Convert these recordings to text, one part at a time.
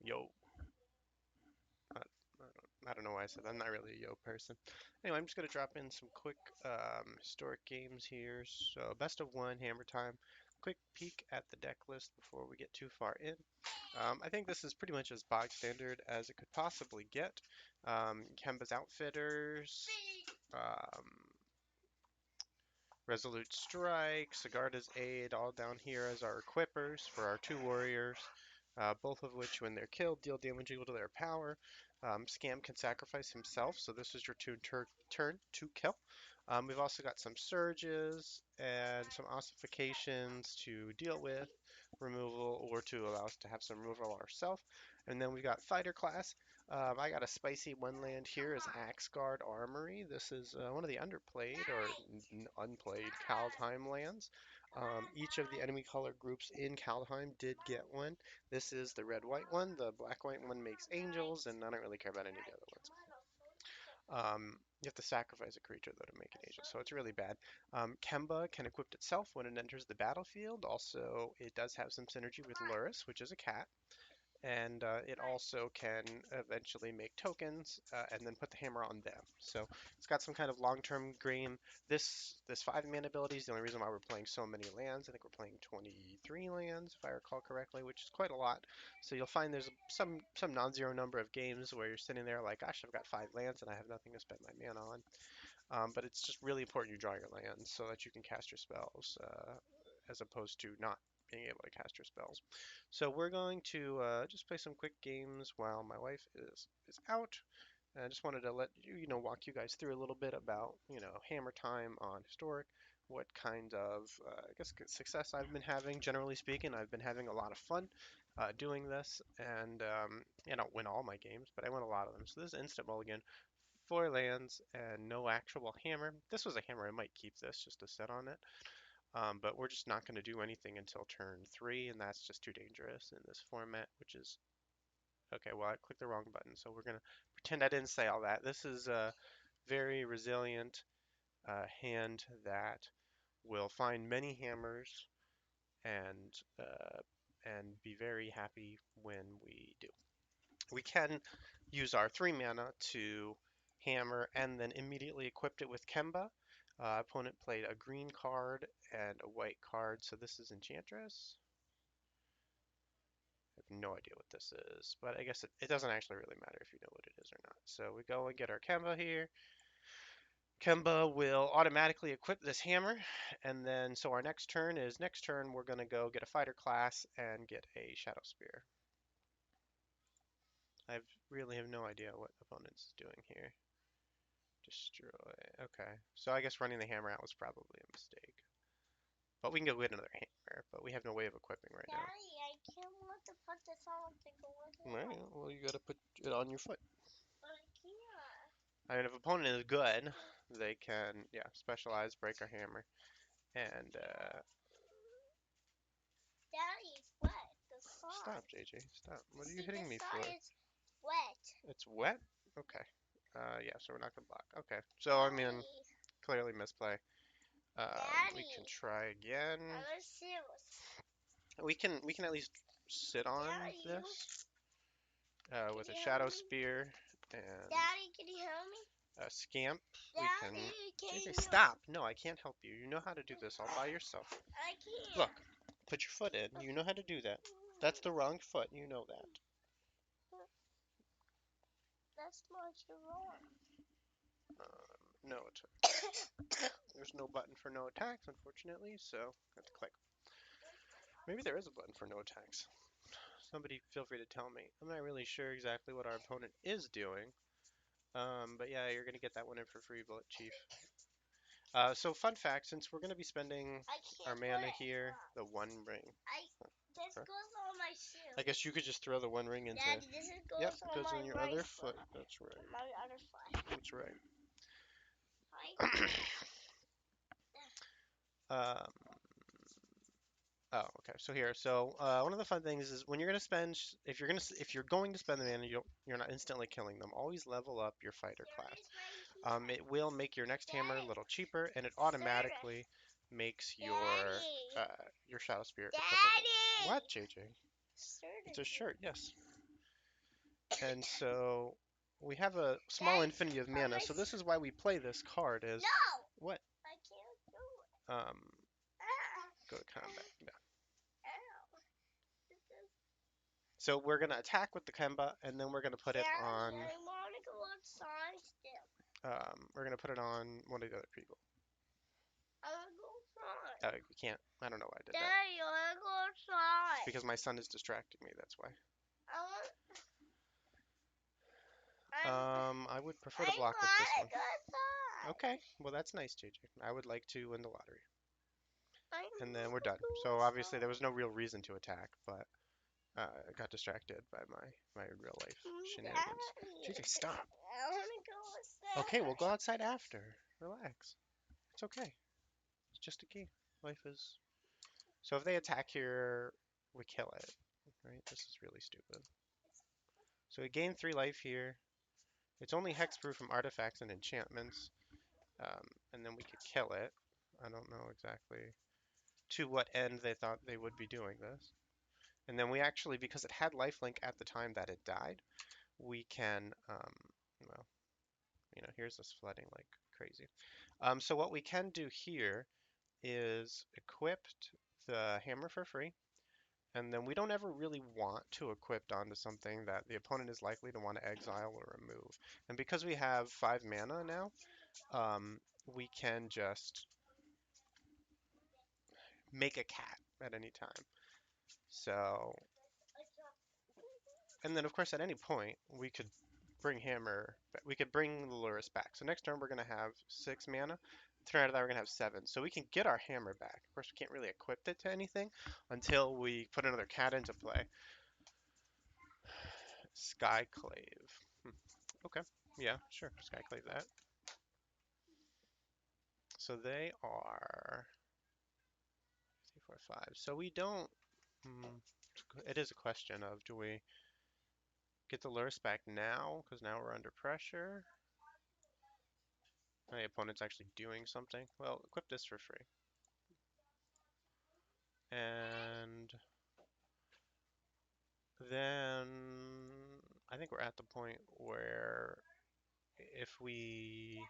Yo. I, I don't know why I said that. I'm not really a yo person. Anyway, I'm just going to drop in some quick historic games here. So, best of one, Hammer Time. Quick peek at the deck list before we get too far in. I think this is pretty much as bog standard as it could possibly get. Kemba's Outfitters, um, Resolute Strike, Sigarda's Aid, all down here as our equippers for our two warriors, both of which, when they're killed, deal damage equal to their power. Scam can sacrifice himself, so this is your turn to kill. We've also got some surges and some ossifications to deal with removal or to allow us to have some removal ourselves. And then we've got fighter class. I got a spicy one land here as Axgard Armory. This is one of the underplayed or unplayed Kaldheim lands. Each of the enemy color groups in Kaldheim did get one. This is the red-white one. The black-white one makes angels, and I don't really care about any of the other ones. You have to sacrifice a creature though to make an angel, so it's really bad. Kemba can equip itself when it enters the battlefield. Also, it does have some synergy with Lurrus, which is a cat, and it also can eventually make tokens and then put the hammer on them. So it's got some kind of long-term game. This 5-man ability is the only reason why we're playing so many lands. I think we're playing 23 lands, if I recall correctly, which is quite a lot. So you'll find there's some non-zero number of games where you're sitting there like, gosh, I've got 5 lands and I have nothing to spend my mana on. But it's just really important you draw your lands so that you can cast your spells, as opposed to not being able to cast your spells. So we're going to just play some quick games while my wife is out. And I just wanted to let you, walk you guys through a little bit about, Hammer Time on Historic, what kind of, I guess, success I've been having. Generally speaking, I've been having a lot of fun doing this, and I don't win all my games, but I win a lot of them. So this is instant mulligan, 4 lands, and no actual hammer. This was a hammer. I might keep this just to sit on it. But we're just not going to do anything until turn 3, and that's just too dangerous in this format, which is okay. Well, I clicked the wrong button, so we're going to pretend I didn't say all that. This is a very resilient hand that will find many hammers and be very happy when we do. We can use our 3 mana to hammer and then immediately equipped it with Kemba. Opponent played a green card and a white card, so this is Enchantress. I have no idea what this is, but I guess it doesn't actually really matter if you know what it is or not. So we go and get our Kemba here. Kemba will automatically equip this hammer, and then so our next turn we're going to go get a fighter class and get a Shadow Spear. I really have no idea what opponent's doing here. Destroy. Okay. So I guess running the hammer out was probably a mistake. But we can go get another hammer, but we have no way of equipping right now. Daddy, I can't want to put this on to go with it. Right, well, you gotta put it on your foot. But I can't. I mean, if opponent is good, they can, yeah, specialize, break our hammer, and, Daddy, it's wet. The side. stop, JJ, stop. What are you See, hitting the me for? side is wet. It's wet? Okay. Yeah, so we're not gonna block. Okay, so, I mean, Daddy, clearly misplay. We can Daddy. try again. I'm serious. We can at least sit on Daddy, this can with a you help shadow me? spear and Daddy, can you help me? a scamp. We can. Daddy, can JJ, you? stop! No, I can't help you. You know how to do this all by yourself. I can't. Look, put your foot in. You know how to do that. That's the wrong foot. You know that. That's not wrong. No, there's no button for no attacks, unfortunately. So I have to click. Maybe there is a button for no attacks. Somebody feel free to tell me. I'm not really sure exactly what our opponent is doing. But yeah, you're gonna get that one in for free, Bullet Chief. So fun fact, since we're gonna be spending I our can't put mana it. here, the One Ring. This Huh? goes on my shoe. I guess you could just throw the One Ring into. Daddy, this Yep, goes it on goes my on your right other foot. foot. That's right. My other foot. That's right. Right? Um, oh, okay. So here, one of the fun things is when you're gonna spend, if you're going to spend the mana, you're not instantly killing them. Always level up your fighter class. It will make your next hammer a little cheaper, and it automatically makes your Shadow Spear equipable. Daddy! What, JJ? It's Started. a shirt, yes. And so we have a small Daddy, infinity of but mana. my So this is why we play this card is no, what? I can't do it. Um, Ah, go to combat. Yeah. ow. This is So we're gonna attack with the Kemba, and then we're gonna put it on. Daddy, I want to go outside still. We're gonna put it on one of the other people. I want to go outside. We can't. I don't know why I did that. Daddy, I want to go outside. Because my son is distracting me. That's why. I want. I'm. I would prefer I to block with want this to one. go outside. Okay, well that's nice, JJ. I would like to win the lottery, I and then want we're to done. go So obviously there outside. was no real reason to attack, but I got distracted by my real life shenanigans. Daddy, JJ, stop. I want to go Okay, we'll outside. go outside after. Relax. It's okay. It's just a game. Life is. So if they attack here, we kill it. Right? This is really stupid. So we gain 3 life here. It's only hexproof from artifacts and enchantments. And then we could kill it. I don't know exactly to what end they thought they would be doing this. And then we actually, because it had lifelink at the time that it died, we can, well, here's this flooding like crazy. So what we can do here is equip the hammer for free, and then we don't ever really want to equip onto something that the opponent is likely to want to exile or remove. And because we have 5 mana now, we can just make a cat at any time. So, and then of course at any point we could we could bring the Lurus back. So next turn we're going to have 6 mana. Turn after that we're going to have 7. So we can get our hammer back. Of course we can't really equip it to anything until we put another cat into play. Skyclave. Okay. Yeah, sure. Skyclave that. So they are 3, 4, 5. So we don't. Hmm, it is a question of do we get the Lurus back now because now we're under pressure. My opponent's actually doing something. Well, equip this for free. And then I think we're at the point where if we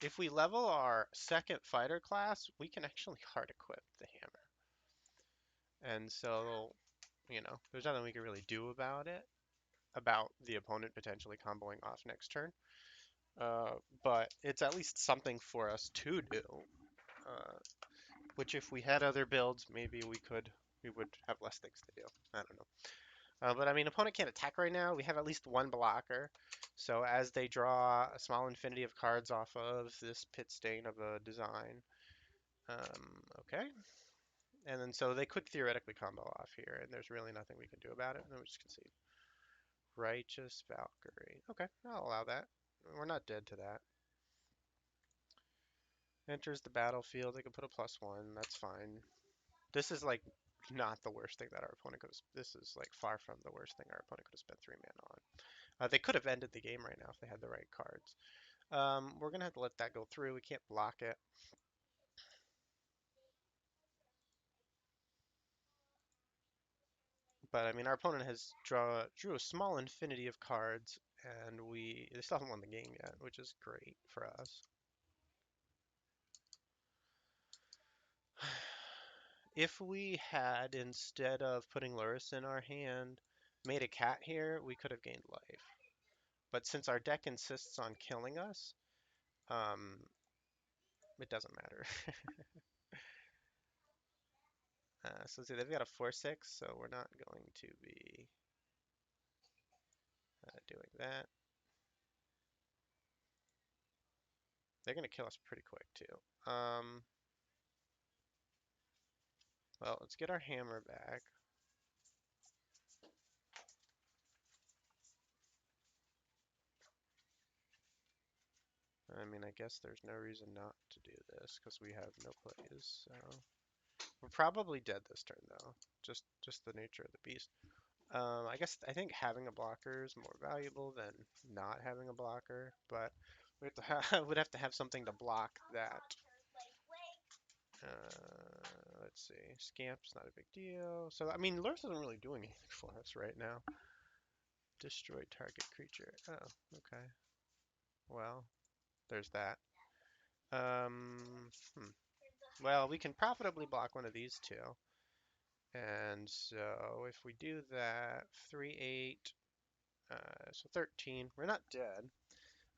if we level our second fighter class, we can actually hard equip the hammer. And so, there's nothing we can really do about it, about the opponent potentially comboing off next turn. But it's at least something for us to do. Uh, which if we had other builds, maybe we would have less things to do. I don't know. But I mean, opponent can't attack right now. We have at least one blocker. So as they draw a small infinity of cards off of this pit stain of a design, okay. And then so they could theoretically combo off here, and there's really nothing we can do about it. And then we just concede. Righteous Valkyrie. Okay, I'll allow that. We're not dead to that. Enters the battlefield. They can put a +1. That's fine. This is like not the worst thing that our opponent could have. This is like far from the worst thing our opponent could have spent 3 mana on. They could have ended the game right now if they had the right cards. We're gonna have to let that go through. We can't block it. But I mean, our opponent has drew a small infinity of cards, and they still haven't won the game yet, which is great for us. If we had, instead of putting Lurrus in our hand, made a cat here, we could have gained life. But since our deck insists on killing us, um, it doesn't matter. So let's see, they've got a 4/6, so we're not going to be doing that. They're going to kill us pretty quick, too. Well, let's get our hammer back. I mean, I guess there's no reason not to do this because we have no plays. So we're probably dead this turn, though. Just the nature of the beast. I think having a blocker is more valuable than not having a blocker, but we have to would have to have something to block that. Let's see. Scamp's not a big deal. So I mean, Lurth isn't really doing anything for us right now. Destroy target creature. Oh, okay. Well, there's that. Hmm. Well, we can profitably block one of these two. And so if we do that, 3, 8, so 13, we're not dead.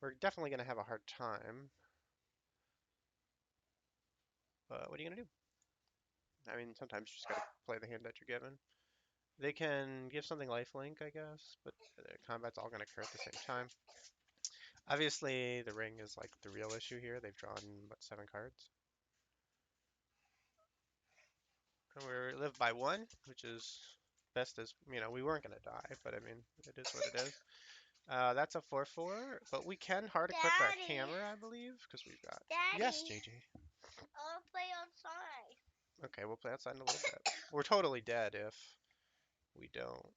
We're definitely going to have a hard time. What are you going to do? I mean, sometimes you just got to play the hand that you're given. They can give something lifelink, I guess, but combat's all going to occur at the same time. Obviously, the ring is like the real issue here. They've drawn, what, 7 cards? And we live by 1, which is best as, we weren't going to die, but I mean, it is what it is. That's a 4/4, but we can hard equip our Daddy. hammer, I believe, because we've got. Daddy. Yes, JJ. I want to play outside. Okay, we'll play outside in a little bit. We're totally dead if we don't.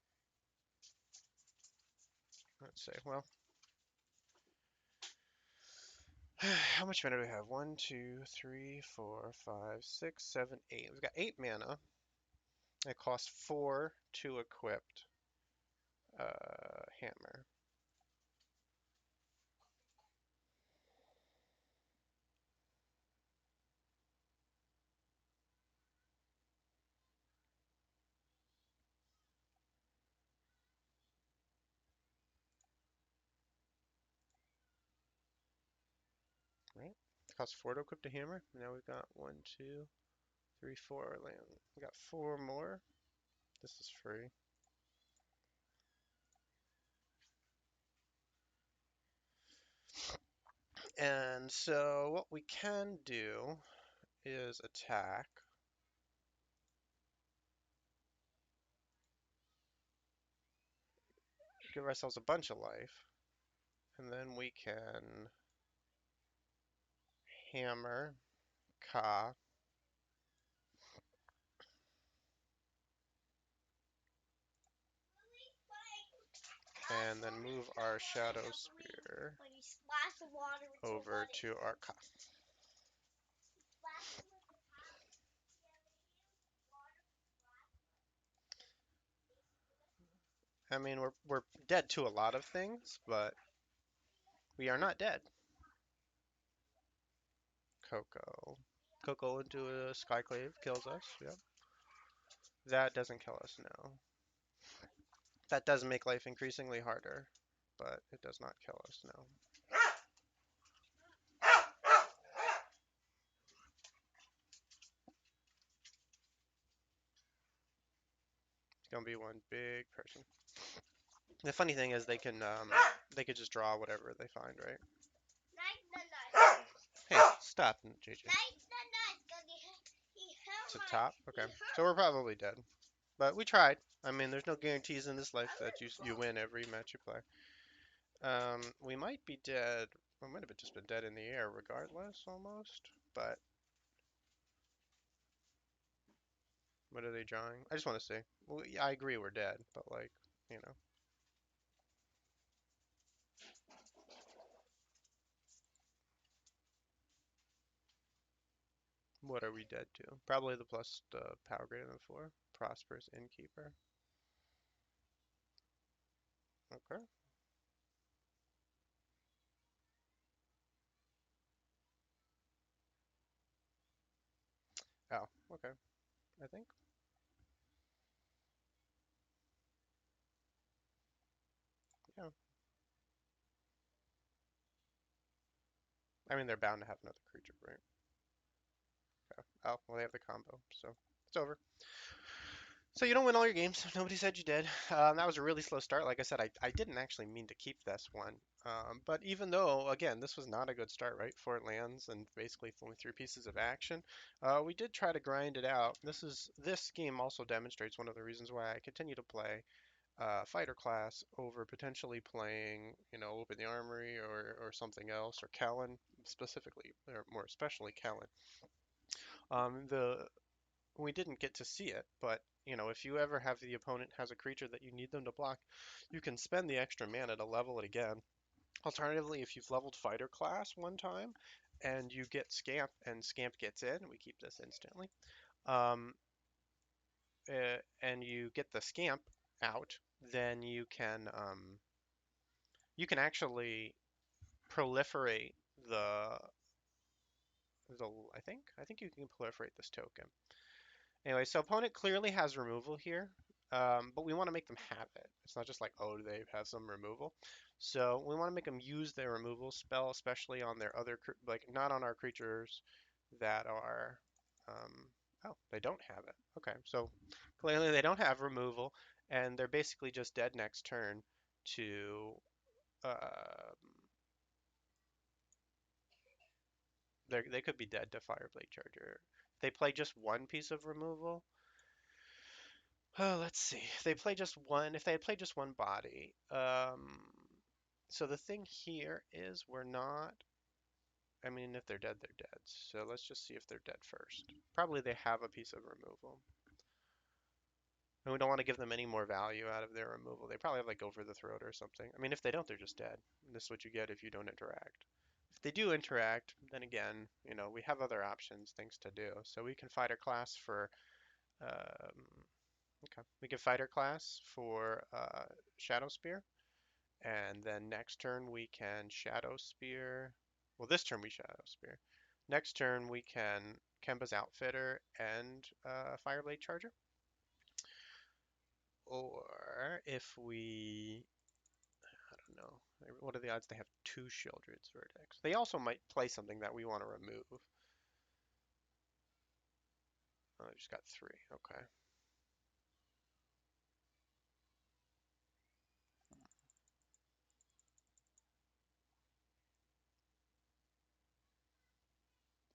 Let's see. Well, how much mana do we have? 1, 2, 3, 4, 5, 6, 7, 8. We've got 8 mana. It costs 4 to equip hammer. Right? It costs 4 to equip the hammer. Now we've got 1, 2, 3, 4 land. We got 4 more. This is free. And so what we can do is attack. Give ourselves a bunch of life. And then we can hammer, Ka, and then move our Shadow Spear over to our Ka. I mean, we're dead to a lot of things, but we are not dead. Coco. Coco into a Skyclave kills us, yep. That doesn't kill us, no. That does make life increasingly harder, but it does not kill us, no. It's gonna be one big person. The funny thing is they could just draw whatever they find, right? Hey, stop, JJ. To top? Okay. So we're probably dead. But we tried. I mean, there's no guarantees in this life that you win every match you play. We might be dead. We might have just been dead in the air regardless, almost. But what are they drawing? I just want to see. Well, yeah, I agree we're dead, but like, you know. What are we dead to? Probably the plus power greater than 4. Prosperous Innkeeper. Okay. Oh, okay. I think. Yeah. I mean, they're bound to have another creature, right? Okay. Oh, well, they have the combo, so it's over. So you don't win all your games. Nobody said you did. That was a really slow start. Like I said, I didn't actually mean to keep this one. But even though, again, this was not a good start, right? 4 lands and basically only 3 pieces of action, we did try to grind it out. This game also demonstrates one of the reasons why I continue to play fighter class over potentially playing, Open the Armory or something else, or Kellen specifically, or more especially Kellen. The We didn't get to see it, but if you ever have the opponent has a creature that you need them to block, you can spend the extra mana to level it again. Alternatively, if you've leveled fighter class one time and you get Scamp and Scamp gets in, we keep this instantly, and you get the Scamp out, then you can actually proliferate the the I think you can proliferate this token. Anyway, so opponent clearly has removal here, but we want to make them have it. It's not just like, oh, they have some removal. So we want to make them use their removal spell, especially on their other, like not on our creatures that are, um, oh, they don't have it. Okay, so clearly they don't have removal, and they're basically just dead next turn to, they could be dead to Fireblade Charger. If they play just one piece of removal, oh, let's see. If they play just one, if they had played just one body, so the thing here is we're not, I mean, if they're dead, they're dead. So let's just see if they're dead first. Probably they have a piece of removal. And we don't want to give them any more value out of their removal. They probably have like over the throat or something. I mean, if they don't, they're just dead. This is what you get if you don't interact. If they do interact, then again, we have other options, things to do. So we can fighter class for, um, okay, we can fighter class for Shadow Spear. And then next turn we can Shadow Spear. Well, this turn we Shadow Spear. Next turn we can Kemba's Outfitter and Fireblade Charger. Or if we, I don't know, what are the odds they have two Shieldred's Vertex? They also might play something that we want to remove. Oh, I just got three. Okay.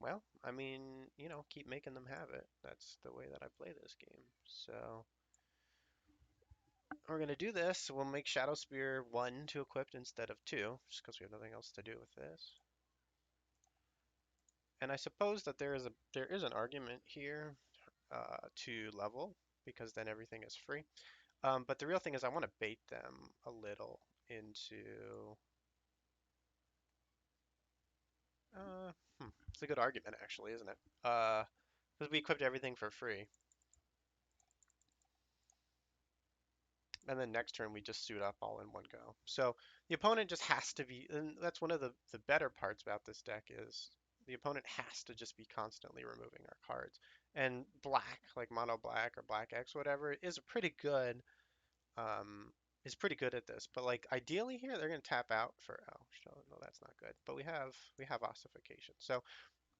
Well, I mean, keep making them have it. That's the way that I play this game. So we're gonna do this. We'll make Shadow Spear 1 to equipped instead of 2, just because we have nothing else to do with this. And I suppose that there is an argument here to level, because then everything is free. But the real thing is I want to bait them a little into. Uh, it's a good argument, actually, isn't it? Because we equipped everything for free, and then next turn we just suit up all in one go. So the opponent just has to be, and that's one of the better parts about this deck is the opponent has to just be constantly removing our cards. And black, like mono black or black X, whatever, um, is pretty good at this. But like ideally here, they're gonna tap out for, oh, no, that's not good. But we have ossification. So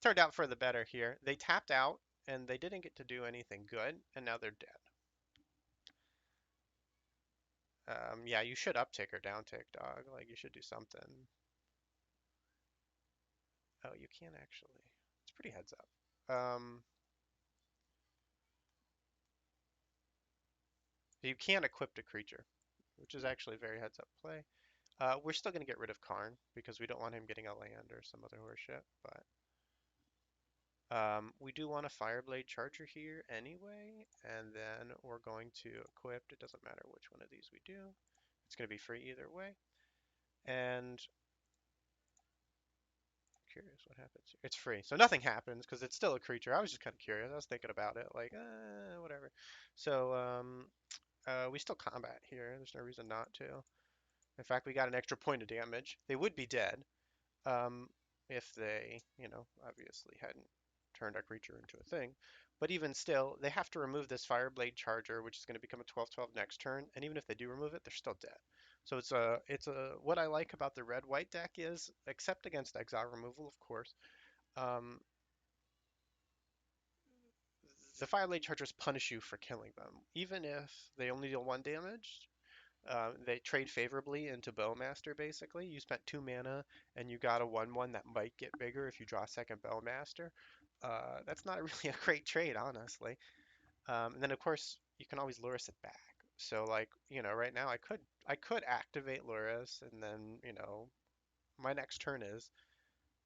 turned out for the better here. They tapped out and they didn't get to do anything good, and now they're dead. Yeah, you should uptick or downtick, dog. Like you should do something. Oh, you can't actually. It's pretty heads up. You can't equip a creature, which is actually very heads up play. We're still gonna get rid of Karn because we don't want him getting a land or some other horseshit. But we do want a Fireblade Charger here anyway, and then we're going to equip. It doesn't matter which one of these we do. It's gonna be free either way. And curious what happens here. It's free, so nothing happens because it's still a creature. I was just kind of curious. I was thinking about it, like, whatever. So, we still combat here. There's no reason not to. In fact, we got an extra point of damage. They would be dead, um, if they, obviously hadn't turned our creature into a thing. But even still, they have to remove this Fireblade Charger, which is going to become a 12/12 next turn. And even if they do remove it, they're still dead. So what I like about the red-white deck is, except against exile removal, of course, um, the Fireblade Chargers punish you for killing them. Even if they only deal 1 damage, they trade favorably into Bowmaster, basically. You spent 2 mana and you got a 1/1 that might get bigger if you draw a second Bowmaster. That's not really a great trade, honestly. And then, of course, you can always Lurrus it back. So, like, right now I could activate Lurrus, and then, my next turn is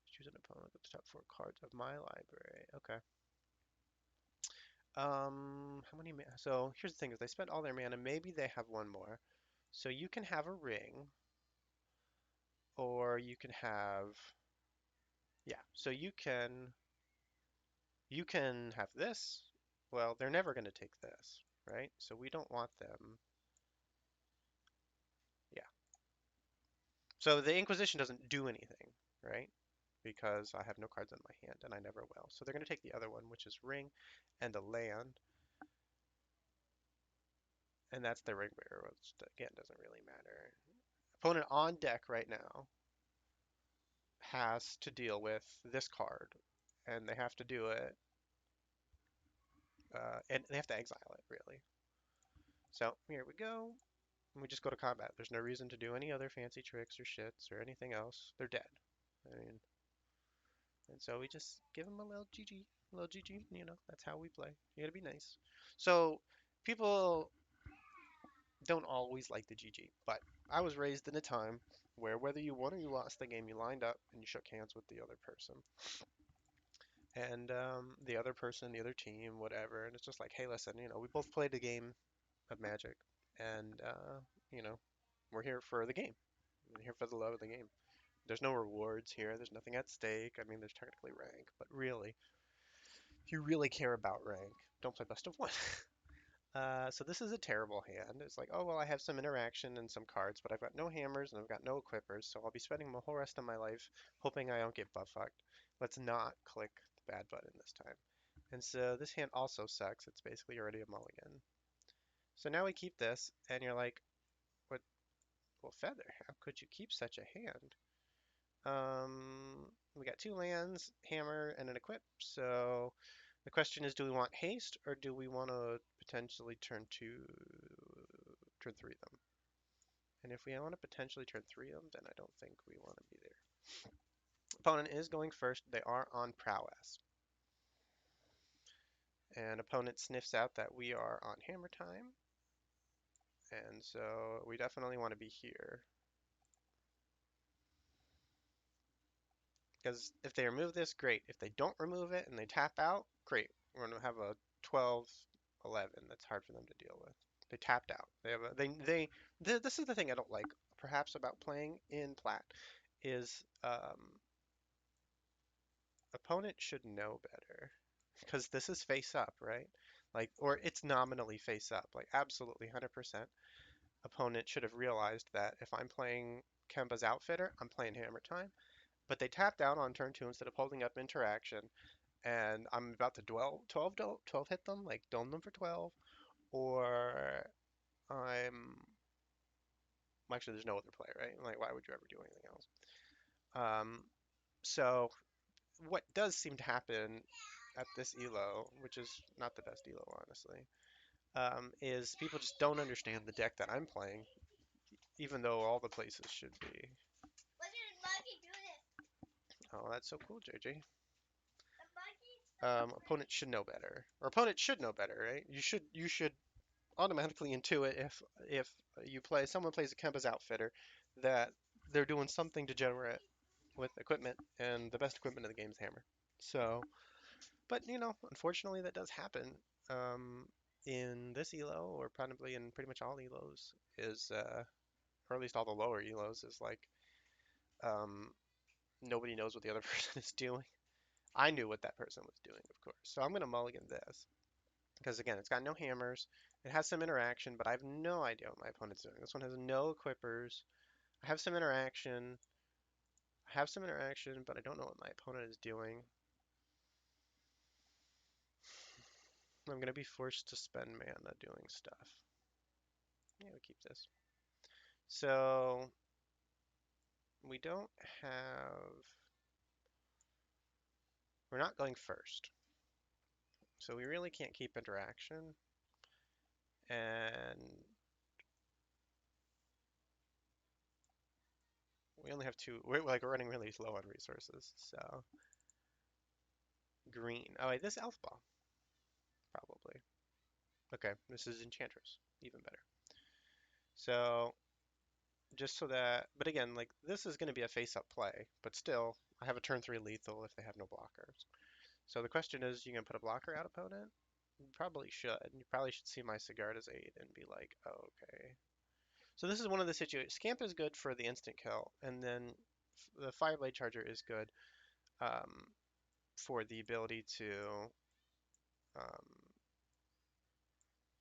choose an opponent with the top 4 cards of my library. Okay. How many mana? So here's the thing: is they spent all their mana. Maybe they have one more. So you can have a ring, or you can have, yeah. So you can have this. Well, they're never going to take this, right? So we don't want them. So the Inquisition doesn't do anything, right? Because I have no cards in my hand and I never will. So they're going to take the other one, which is ring and a land, and that's the ring bearer, which again doesn't really matter. Opponent on deck right now has to deal with this card, and they have to do it, and they have to exile it, really. So here we go. We just go to combat. There's no reason to do any other fancy tricks or shits or anything else. They're dead. I mean, and so we just give them a little GG, a little GG. That's how we play. You gotta be nice. So people don't always like the GG, but I was raised in a time where whether you won or you lost the game, you lined up and you shook hands with the other person. And the other person, the other team, whatever. And it's just like, hey, listen, we both played a game of Magic, and you know, we're here for the game. We're here for the love of the game. There's no rewards here. There's nothing at stake. I mean, there's technically rank, but really, if you really care about rank, don't play best of one. So this is a terrible hand. It's like, oh, well, I have some interaction and some cards, but I've got no hammers and I've got no equippers, so I'll be spending the whole rest of my life hoping I don't get butt fucked. Let's not click the bad button this time. And so this hand also sucks. It's basically already a mulligan. So now we keep this, and you're like, what? Well, Feather, how could you keep such a hand? We got two lands, hammer, and an equip. So the question is, do we want haste or do we want to potentially turn three them? And if we want to potentially turn three them, then I don't think we want to be there. Opponent is going first. They are on prowess. And opponent sniffs out that we are on hammer time. And so we definitely want to be here. Because if they remove this, great. If they don't remove it and they tap out, great. We're going to have a 12, 11 that's hard for them to deal with. They tapped out. They have a, this is the thing I don't like perhaps about playing in plat is opponent should know better because this is face up, right? Like, or it's nominally face up, like absolutely 100%. Opponent should have realized that if I'm playing Kemba's Outfitter, I'm playing Hammer Time. But they tapped out on turn two instead of holding up interaction, and I'm about to 12 hit them, like dome them for 12, or I'm well, actually there's no other play, right? Like why would you ever do anything else? Um, so what does seem to happen at this elo, which is not the best elo honestly, is people just don't understand the deck that I'm playing, even though all the places should be. Oh, that's so cool, JJ. Opponent should know better, or opponent should know better, right? You should automatically intuit if you play someone plays a Kemba's Outfitter that they're doing something degenerate with equipment, and the best equipment in the game is hammer. So, but unfortunately, that does happen in this elo, or probably in pretty much all elos. Or at least all the lower elos, is like um, nobody knows what the other person is doing. I knew what that person was doing, of course. So I'm gonna mulligan this. Because again, it's got no hammers. It has some interaction, but I have no idea what my opponent's doing. This one has no equippers. I have some interaction. I have some interaction, but I don't know what my opponent is doing. I'm going to be forced to spend mana doing stuff. Yeah, we keep this. So we don't have... We're not going first. So we really can't keep interaction. And we only have two... We're running really low on resources. So green. Oh, wait, this elf ball. Probably. Okay, this is Enchantress. Even better. So, just so that, but again, like, this is going to be a face-up play, but still, I have a turn 3 lethal if they have no blockers. So the question is, you going to put a blocker out, opponent? You probably should. You probably should see my Sigarda's aid and be like, oh, okay. So this is one of the situations. Scamp is good for the instant kill, and then the Fireblade Charger is good um, for the ability to um,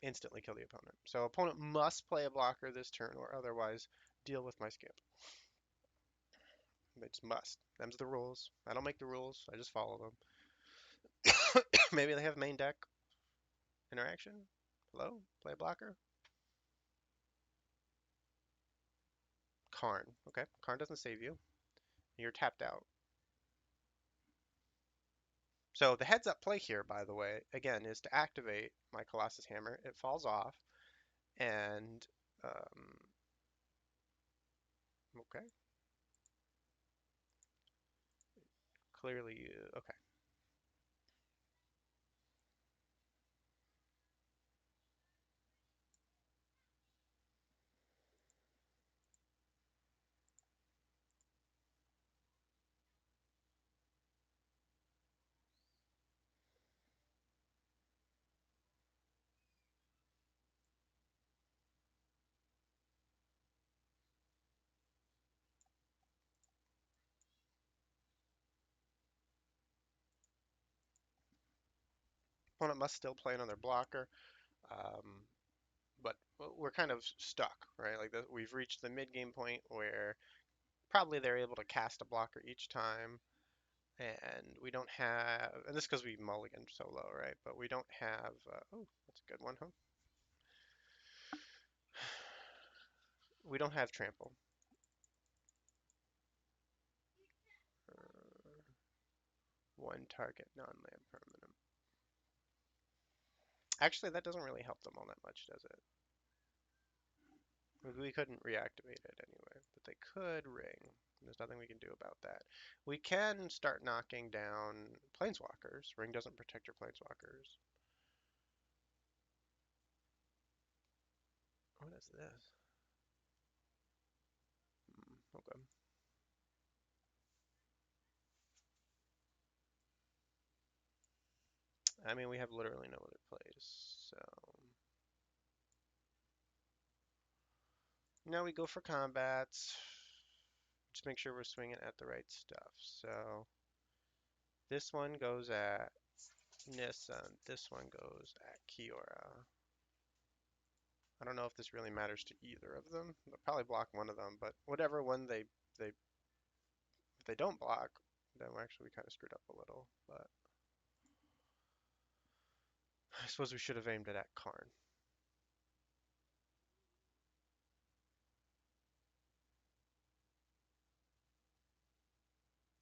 instantly kill the opponent. So opponent must play a blocker this turn or otherwise deal with my Scamp. They just must. Them's the rules. I don't make the rules. I just follow them. Maybe they have main deck interaction. Hello? Play a blocker? Karn. Okay. Karn doesn't save you. You're tapped out. So the heads up play here, by the way, again, is to activate my Colossus Hammer. It falls off, and okay, clearly, okay. Opponent must still play another blocker, um, but we're kind of stuck, right? Like we've reached the mid game point where probably they're able to cast a blocker each time, and we don't have, and this because we mulliganed so low, right? But we don't have, oh, that's a good one, huh? We don't have trample. Uh, One target non-land permanent. Actually, that doesn't really help them all that much, does it? We couldn't reactivate it anyway, but they could ring. There's nothing we can do about that. We can start knocking down planeswalkers. Ring doesn't protect your planeswalkers. What is this? Okay. I mean, we have literally no other plays, so now we go for combats. Just make sure we're swinging at the right stuff. So this one goes at Nissa, and this one goes at Kiora. I don't know if this really matters to either of them. They'll probably block one of them, but whatever one they if they don't block, then we're actually kind of screwed up a little. But I suppose we should have aimed it at Karn.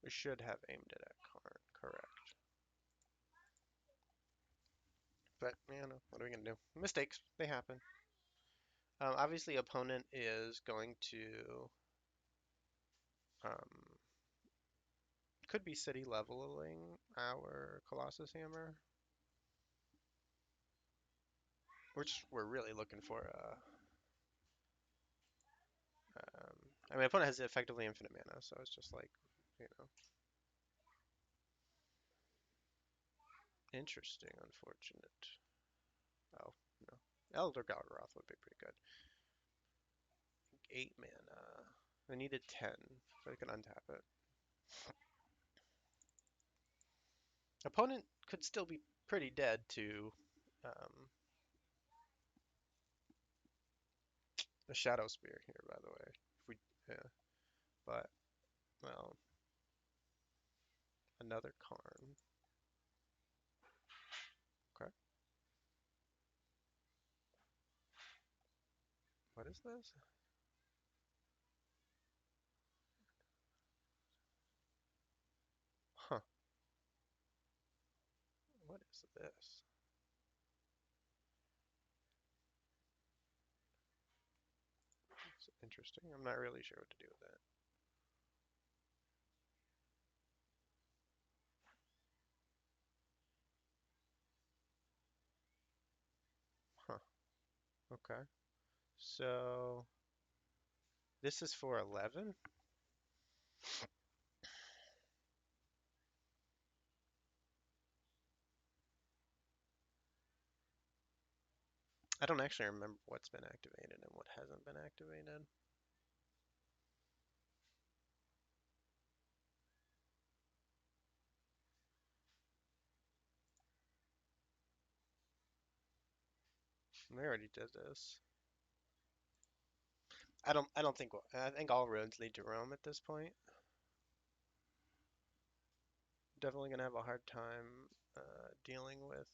We should have aimed it at Karn, correct. But you know, what are we gonna do? Mistakes, they happen. Obviously, opponent is going to um, could be city leveling our Colossus Hammer. We're really looking for I mean, opponent has effectively infinite mana, so it's just like, you know, interesting, unfortunate. Oh, no. Elder Galgaroth would be pretty good. 8 mana. I needed 10, so I can untap it. Opponent could still be pretty dead to um, the Shadow Spear here, by the way. If we, yeah, but, well, another Karn. Okay. What is this? Huh. What is this? It's interesting. I'm not really sure what to do with that. Huh. Okay. So this is for 11? I don't actually remember what's been activated and what hasn't been activated. We already did this. I don't think I think all roads lead to Rome at this point. Definitely gonna have a hard time dealing with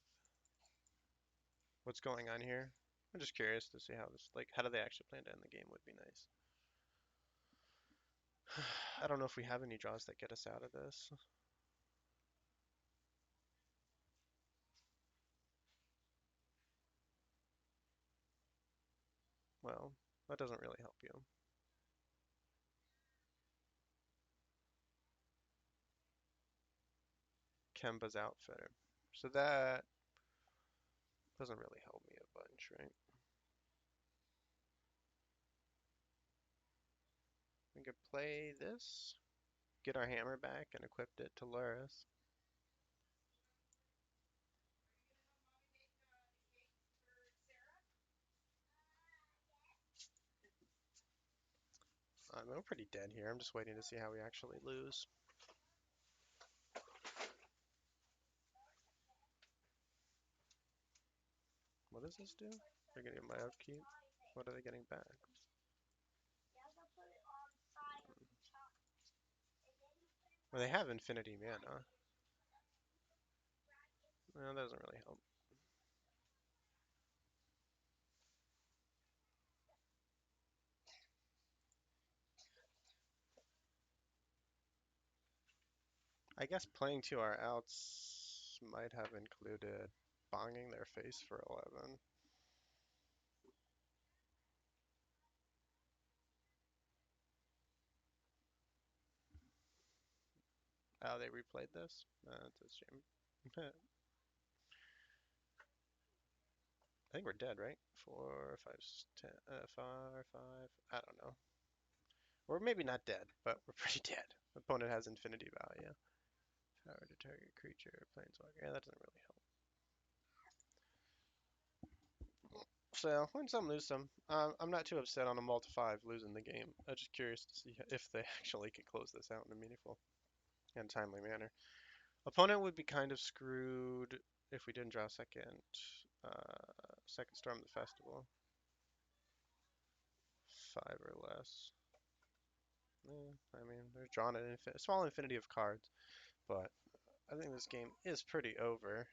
what's going on here. I'm just curious to see how this, like, how do they actually plan to end the game would be nice. I don't know if we have any draws that get us out of this. Well, that doesn't really help you. Kemba's outfitter. So that doesn't really help me a bunch, right? We could play this, get our hammer back, and equip it to lure us. I'm pretty dead here. I'm just waiting to see how we actually lose. What does this do? They're getting my upkeep. What are they getting back? Well, they have infinity mana. Well, that doesn't really help. I guess playing to our outs might have included bonging their face for 11. Oh, they replayed this? That's a shame. I think we're dead, right? 4, 5, 10, 5, 5. I don't know. We're maybe not dead, but we're pretty dead. Opponent has infinity value. Power to target creature, planeswalker. Yeah, that doesn't really help. So, win some, lose some. I'm not too upset on a multi-5 losing the game. I'm just curious to see if they actually can close this out in a meaningful and timely manner. Opponent would be kind of screwed if we didn't draw second Storm the Festival. 5 or less. I mean, they're drawn an small infinity of cards, but I think this game is pretty over.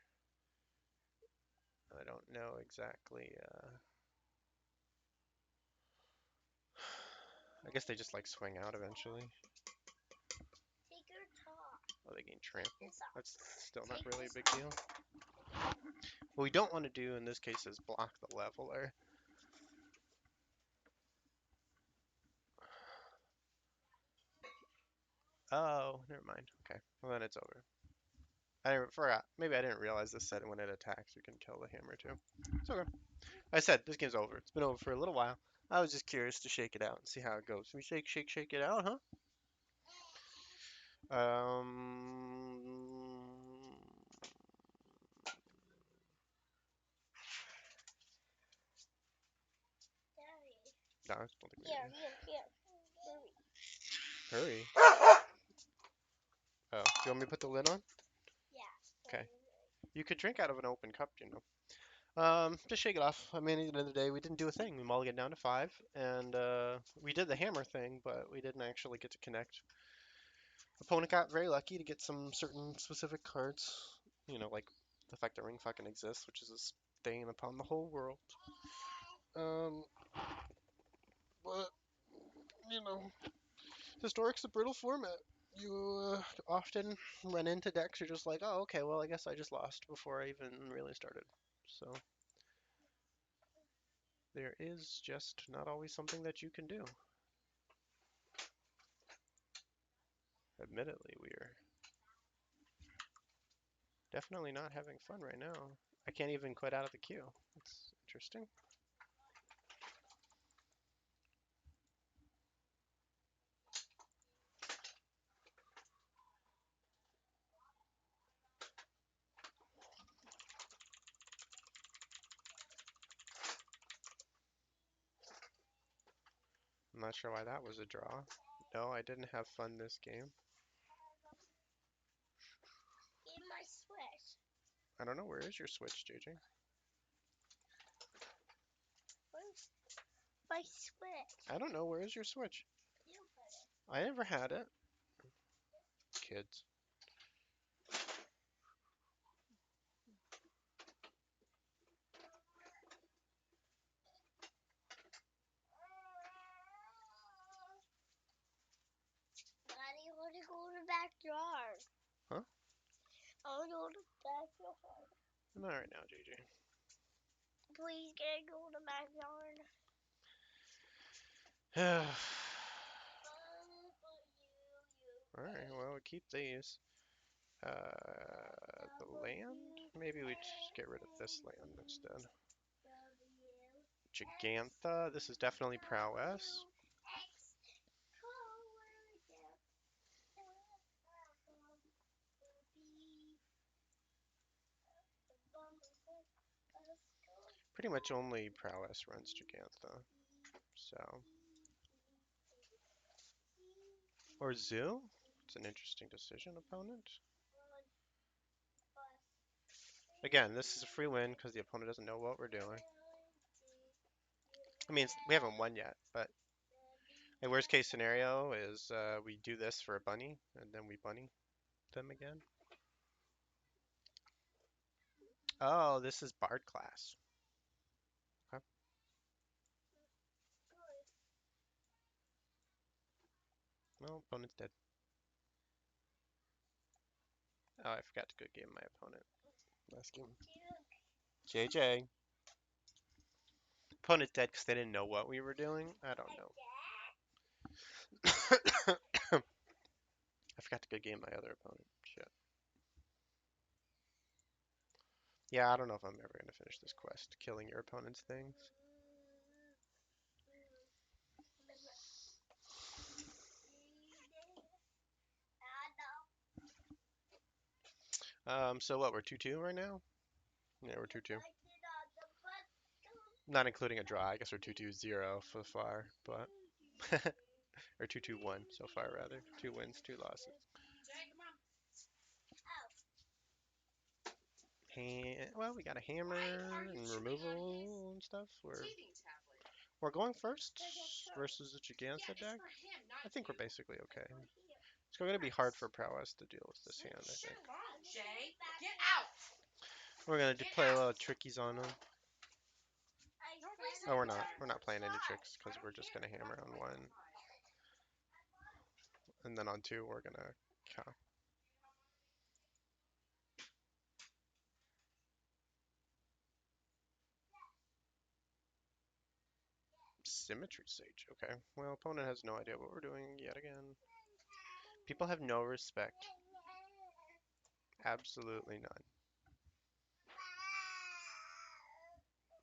I don't know exactly. I guess they just like swing out eventually. Oh, they gain trample. That's still not really a big deal. What we don't want to do in this case is block the leveler. Oh, never mind. Okay, well then it's over. I forgot. Maybe I didn't realize this said when it attacks, you can kill the hammer too. It's okay. I said this game's over. It's been over for a little while. I was just curious to shake it out and see how it goes. We shake, shake, shake it out, huh? No, I don't think we Here. hurry. Oh, do you want me to put the lid on? Yeah. Okay. You could drink out of an open cup, you know. Just shake it off. I mean, at the end of the day, we didn't do a thing. We mulliganed down to 5, and we did the hammer thing, but we didn't actually get to connect. Opponent got very lucky to get some certain specific cards, like the fact that ring fucking exists, which is a stain upon the whole world. Um, but historic's a brittle format. You often run into decks you're just like, oh, okay, well, I guess I just lost before I even really started. So there is just not always something that you can do. Admittedly, we're definitely not having fun right now. I can't even quit out of the queue. It's interesting. I'm not sure why that was a draw. No, I didn't have fun this game. Give my switch. I don't know, where is your Switch, JJ? Where's my switch? I don't know, where is your Switch? You put it. I never had it. Kids. backyard. Huh? I want to go to the backyard. Not right now, JJ. Please, can I go to the backyard? Alright, well, we keep these. The land? Maybe we just get rid of this land instead. Gigantha. This is definitely prowess. Pretty much only prowess runs Gigantha. So. Or Zoo? It's an interesting decision, opponent. Again, this is a free win because the opponent doesn't know what we're doing. I mean, we haven't won yet, but a worst case scenario is we do this for a bunny, and then we bunny them again. Oh, this is Bard class. Okay. Well, opponent's dead. Oh, I forgot to good game my opponent last game. JJ. Opponent's dead because they didn't know what we were doing. I don't know. I forgot to good game my other opponent. Shit. Yeah, I don't know if I'm ever going to finish this quest, killing your opponent's things. So what, we're 2-2 right now? Yeah, we're 2-2. Not including a draw. I guess we're 2-2-0 so far, but or 2-2-1 so far rather. 2 wins, 2 losses. Well, we got a hammer and removal and stuff. We're going first versus the Gigantha deck. I think we're basically okay. It's going to be hard for prowess to deal with this hand, I think. We're going to play a little trickies on them. Oh, we're not. We're not playing any tricks because we're just going to hammer on 1. And then on 2, we're going to Symmetry Sage. Okay. Well, opponent has no idea what we're doing yet again. People have no respect. Absolutely none.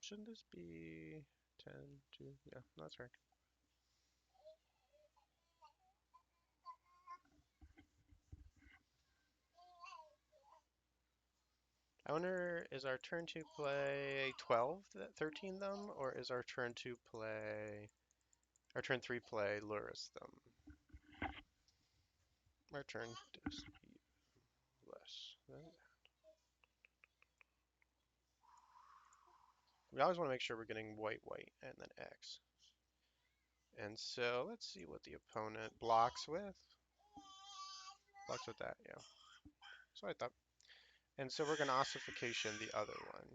Shouldn't this be 10 to... Yeah, that's right. I wonder, is our turn to play 12, 13 them, or is our turn to play... Our turn 3 play Lurus them? Our turn does less than that. We always want to make sure we're getting white, white, and then X. And so, let's see what the opponent blocks with. Blocks with that, yeah. So I thought. And so we're going to ossification the other one.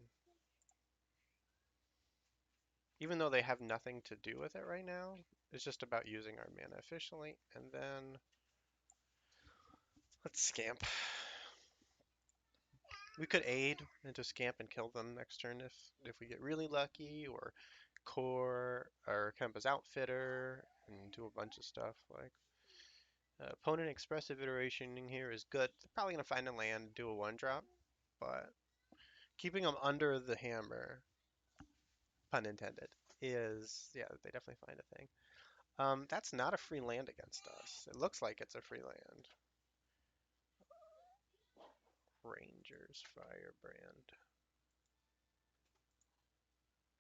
Even though they have nothing to do with it right now, it's just about using our mana efficiently. And then let's scamp. We could aid into scamp and kill them next turn if we get really lucky, or core or Kemba's outfitter and do a bunch of stuff like opponent expressive iteration here is good. They're probably gonna find a land, do a 1-drop, but keeping them under the hammer, pun intended, is yeah, they definitely find a thing. That's not a free land against us. It looks like it's a free land. Rangers Firebrand.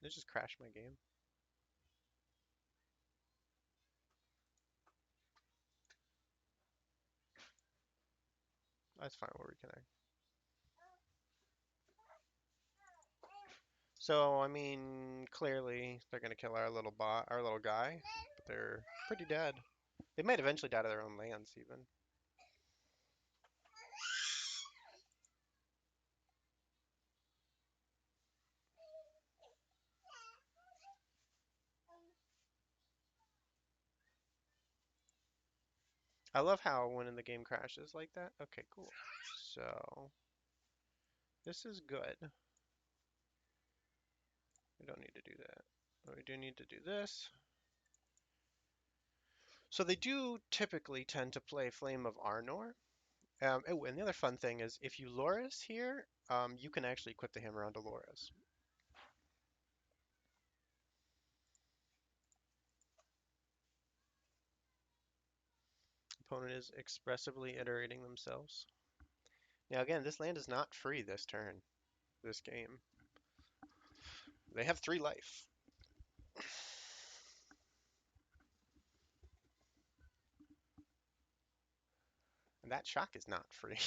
It just crashed my game. That's fine, we'll reconnect. So, I mean, clearly they're gonna kill our little bot, our little guy, but they're pretty dead. They might eventually die to their own lands, even. I love how when the game crashes like that. Okay, cool. So this is good. We don't need to do that. But we do need to do this. So they do typically tend to play Flame of Arnor. Oh, and the other fun thing is if you Loris here, you can actually equip the hammer onto Loris. Opponent is expressively iterating themselves. Now again, this land is not free this turn, this game. They have 3 life. And that shock is not free.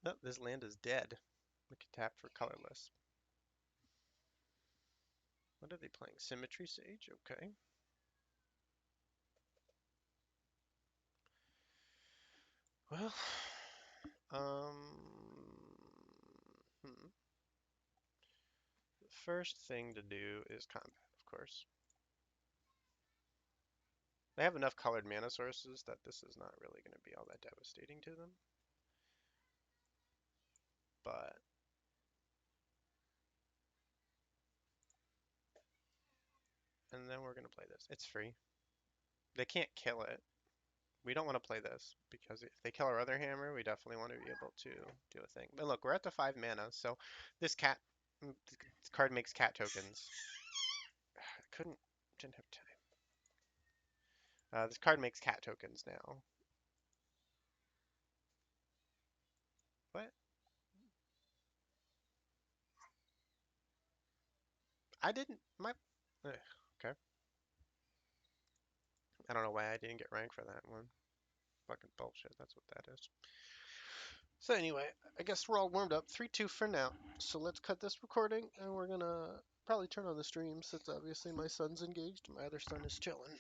Nope, this land is dead. We can tap for colorless. What are they playing? Symmetry Sage? Okay. Well, hmm. The first thing to do is combat, of course. They have enough colored mana sources that this is not really going to be all that devastating to them. But, and then we're going to play this. It's free. They can't kill it. We don't want to play this because if they kill our other hammer, we definitely want to be able to do a thing. But look, we're at the 5 mana, so this this card makes cat tokens. Didn't have time. This card makes cat tokens now. What? I didn't. Okay. I don't know why I didn't get ranked for that one. Fucking bullshit. That's what that is. So anyway, I guess we're all warmed up. 3-2 for now. So let's cut this recording, and we're gonna probably turn on the stream since obviously my son's engaged. My other son is chilling.